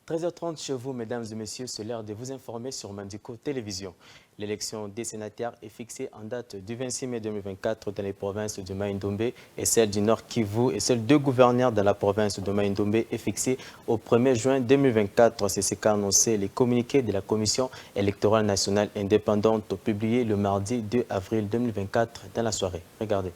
13h30 chez vous, mesdames et messieurs, c'est l'heure de vous informer sur Mandiko Télévision. L'élection des sénateurs est fixée en date du 26 mai 2024 dans les provinces de Maïndombe et celle du Nord Kivu et celle de gouverneurs dans la province de Maïndombe est fixée au 1er juin 2024. C'est ce qu'a annoncé les communiqués de la Commission électorale nationale indépendante publiés le mardi 2 avril 2024 dans la soirée. Regardez.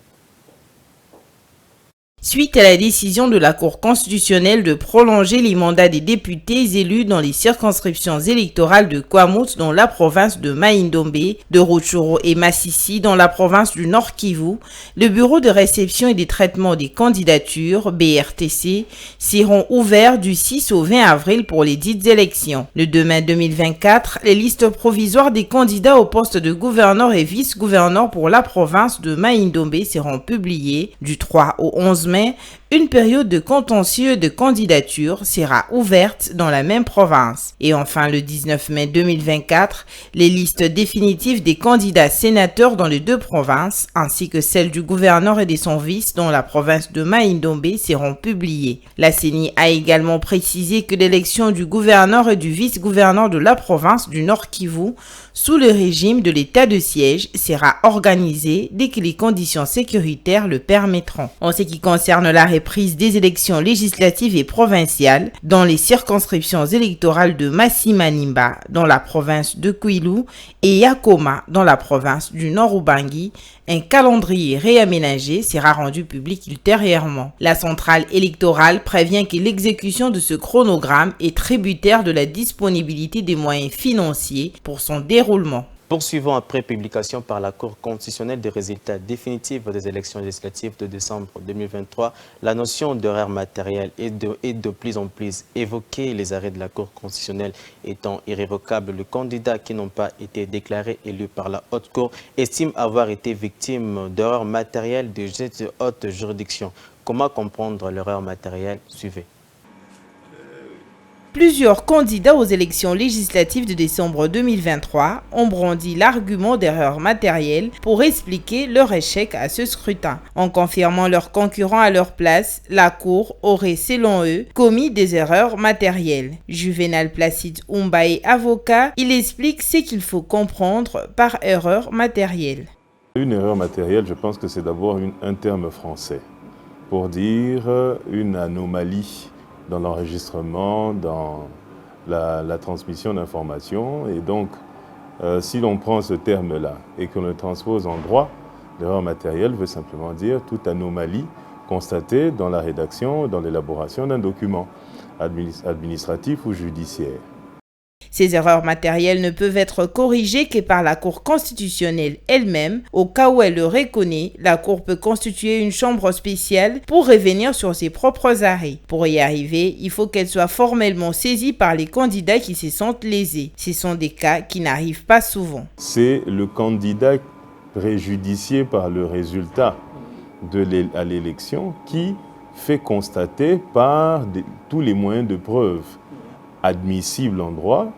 Suite à la décision de la Cour constitutionnelle de prolonger les mandats des députés élus dans les circonscriptions électorales de Kwamouth dans la province de Maïndombe, de Rutshuru et Massissi dans la province du Nord Kivu, le bureau de réception et de traitement des candidatures, BRTC, seront ouverts du 6 au 20 avril pour les dites élections. Le 2 mai 2024, les listes provisoires des candidats au poste de gouverneur et vice-gouverneur pour la province de Maïndombe seront publiées du 3 au 11 mai. Une période de contentieux de candidature sera ouverte dans la même province. Et enfin, le 19 mai 2024, les listes définitives des candidats sénateurs dans les deux provinces, ainsi que celles du gouverneur et de son vice dans la province de Maïndombe seront publiées. La CENI a également précisé que l'élection du gouverneur et du vice-gouverneur de la province du Nord Kivu, sous le régime de l'état de siège, sera organisée dès que les conditions sécuritaires le permettront. En ce qui concerne la reprise des élections législatives et provinciales dans les circonscriptions électorales de Massi-Manimba dans la province de Kwilu et Yakoma dans la province du Nord-Ubangi, un calendrier réaménagé sera rendu public ultérieurement. La centrale électorale prévient que l'exécution de ce chronogramme est tributaire de la disponibilité des moyens financiers pour son déroulement. Poursuivons après publication par la Cour constitutionnelle des résultats définitifs des élections législatives de décembre 2023, la notion d'horaire matériel est de plus en plus évoquée. Les arrêts de la Cour constitutionnelle étant irrévocables, les candidats qui n'ont pas été déclarés élus par la Haute Cour estiment avoir été victimes d'erreurs matérielles de haute juridiction. Comment comprendre l'erreur matérielle? Suivez. Plusieurs candidats aux élections législatives de décembre 2023 ont brandi l'argument d'erreur matérielle pour expliquer leur échec à ce scrutin. En confirmant leurs concurrents à leur place, la Cour aurait, selon eux, commis des erreurs matérielles. Juvenal Placide Umbaye, avocat, il explique ce qu'il faut comprendre par erreur matérielle. Une erreur matérielle, je pense que c'est d'abord un terme français pour dire une anomalie dans l'enregistrement, dans la transmission d'informations. Et donc, si l'on prend ce terme-là et qu'on le transpose en droit, l'erreur matérielle veut simplement dire toute anomalie constatée dans la rédaction, dans l'élaboration d'un document administratif ou judiciaire. Ces erreurs matérielles ne peuvent être corrigées que par la Cour constitutionnelle elle-même. Au cas où elle le reconnaît, la Cour peut constituer une chambre spéciale pour revenir sur ses propres arrêts. Pour y arriver, il faut qu'elle soit formellement saisie par les candidats qui se sentent lésés. Ce sont des cas qui n'arrivent pas souvent. C'est le candidat préjudicié par le résultat à l'élection qui fait constater par tous les moyens de preuve admissibles en droit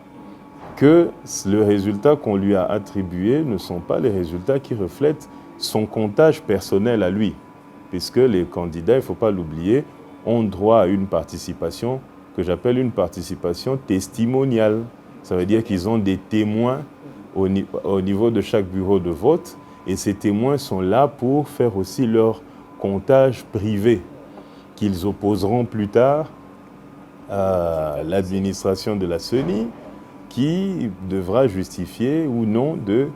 que le résultat qu'on lui a attribué ne sont pas les résultats qui reflètent son comptage personnel à lui. Puisque les candidats, il ne faut pas l'oublier, ont droit à une participation que j'appelle une participation testimoniale. Ça veut dire qu'ils ont des témoins au niveau de chaque bureau de vote et ces témoins sont là pour faire aussi leur comptage privé qu'ils opposeront plus tard à l'administration de la CENI qui devra justifier ou non de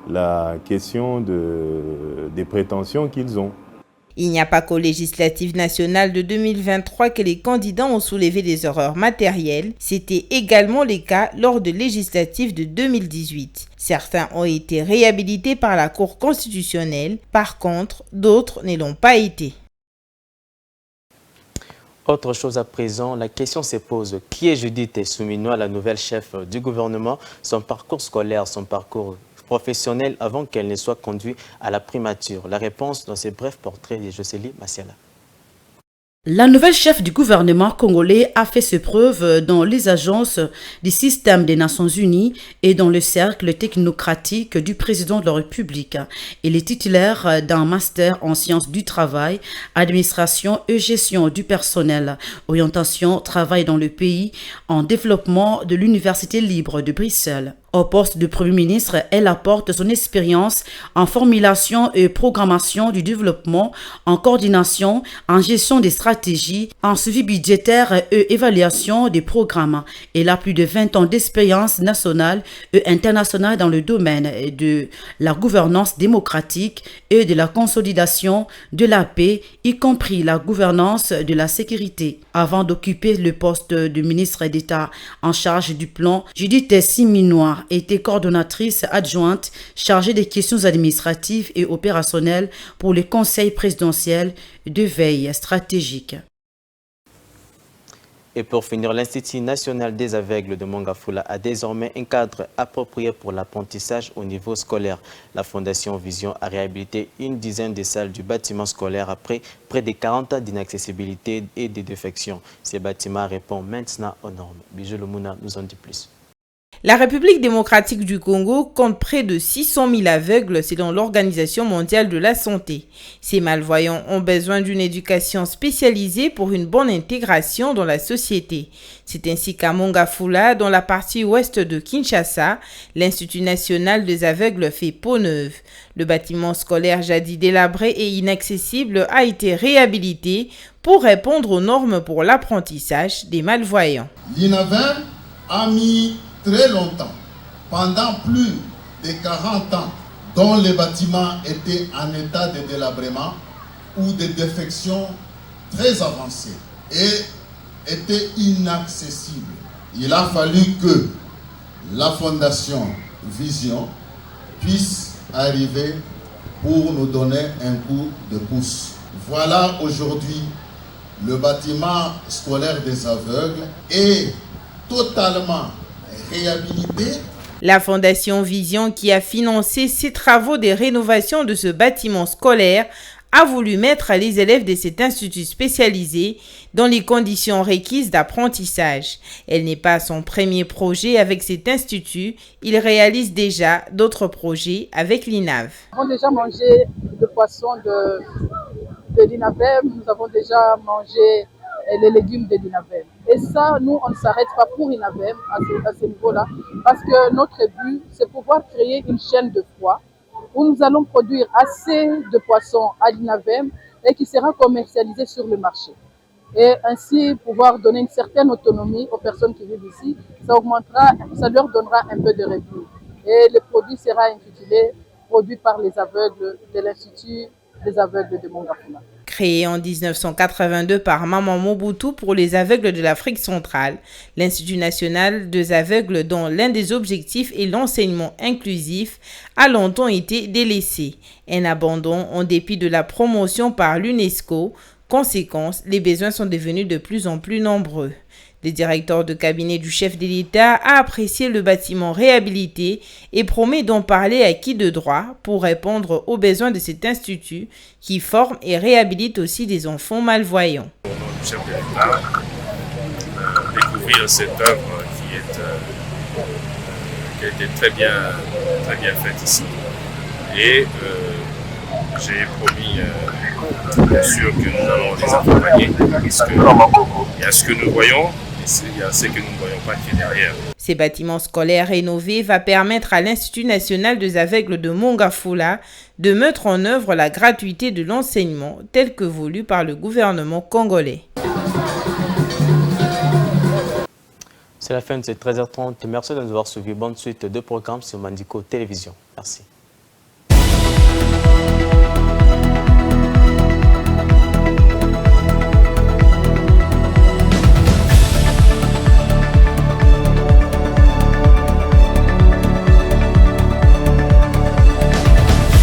la question des prétentions qu'ils ont. Il n'y a pas qu'aux législatives nationales de 2023 que les candidats ont soulevé des erreurs matérielles. C'était également le cas lors de législatives de 2018. Certains ont été réhabilités par la Cour constitutionnelle. Par contre, d'autres ne l'ont pas été. Autre chose à présent, la question se pose, qui est Judith Souminois, la nouvelle chef du gouvernement? Son parcours scolaire, son parcours professionnel avant qu'elle ne soit conduite à la primature. La réponse dans ce bref portrait de Jocelyne Massiala. La nouvelle chef du gouvernement congolais a fait ses preuves dans les agences du système des Nations Unies et dans le cercle technocratique du président de la République. Elle est titulaire d'un master en sciences du travail, administration et gestion du personnel, orientation travail dans le pays, en développement de l'Université libre de Bruxelles. Au poste de Premier ministre, elle apporte son expérience en formulation et programmation du développement, en coordination, en gestion des stratégies, en suivi budgétaire et évaluation des programmes. Elle a plus de 20 ans d'expérience nationale et internationale dans le domaine de la gouvernance démocratique et de la consolidation de la paix, y compris la gouvernance de la sécurité. Avant d'occuper le poste de ministre d'État en charge du plan, Judith Siminois était coordonnatrice adjointe chargée des questions administratives et opérationnelles pour le Conseil présidentiel de veille stratégique. Et pour finir, l'Institut national des aveugles de Mongafula a désormais un cadre approprié pour l'apprentissage au niveau scolaire. La Fondation Vision a réhabilité une dizaine de salles du bâtiment scolaire après près de 40 ans d'inaccessibilité et de défection. Ces bâtiments répondent maintenant aux normes. Bijou Lumuna nous en dit plus. La République démocratique du Congo compte près de 600 000 aveugles selon l'Organisation mondiale de la santé. Ces malvoyants ont besoin d'une éducation spécialisée pour une bonne intégration dans la société. C'est ainsi qu'à Mongafula, dans la partie ouest de Kinshasa, l'Institut national des aveugles fait peau neuve. Le bâtiment scolaire jadis délabré et inaccessible a été réhabilité pour répondre aux normes pour l'apprentissage des malvoyants. L'INAVEM a mis très longtemps, pendant plus de 40 ans, dont les bâtiments étaient en état de délabrement ou de défection très avancée et étaient inaccessibles. Il a fallu que la Fondation Vision puisse arriver pour nous donner un coup de pouce. Voilà aujourd'hui le bâtiment scolaire des aveugles est totalement réhabilité. La Fondation Vision, qui a financé ces travaux de rénovation de ce bâtiment scolaire, a voulu mettre les élèves de cet institut spécialisé dans les conditions requises d'apprentissage. Elle n'est pas son premier projet avec cet institut, il réalise déjà d'autres projets avec l'INAV. Nous avons déjà mangé le poisson de l'INAVEM, nous avons déjà mangé les légumes de l'INAVEM. Et ça, nous, on ne s'arrête pas pour l'INAVEM à ce niveau-là, parce que notre but, c'est pouvoir créer une chaîne de froid où nous allons produire assez de poissons à l'INAVEM et qui sera commercialisé sur le marché. Et ainsi pouvoir donner une certaine autonomie aux personnes qui vivent ici, ça leur donnera un peu de revenus. Et le produit sera intitulé « Produit par les aveugles de l'Institut des aveugles de Mongafula ». Créé en 1982 par Maman Mobutu pour les aveugles de l'Afrique centrale, l'Institut national des aveugles, dont l'un des objectifs est l'enseignement inclusif, a longtemps été délaissé. Un abandon en dépit de la promotion par l'UNESCO. Conséquence, les besoins sont devenus de plus en plus nombreux. Le directeur de cabinet du chef de l'État a apprécié le bâtiment réhabilité et promet d'en parler à qui de droit pour répondre aux besoins de cet institut qui forme et réhabilite aussi des enfants malvoyants. Au nom du chef de l'État, découvrir cette œuvre qui a été très bien faite ici. Et j'ai promis bien sûr que nous allons les accompagner parce qu'il y a ce que nous voyons. Il y a ce que nous ne voyons pas qui est derrière. Ces bâtiments scolaires rénovés va permettre à l'Institut national des aveugles de Mongafula de mettre en œuvre la gratuité de l'enseignement tel que voulu par le gouvernement congolais. C'est la fin de cette 13h30. Merci de nous avoir suivi. Bonne suite de programmes sur Mandiko Télévision. Merci.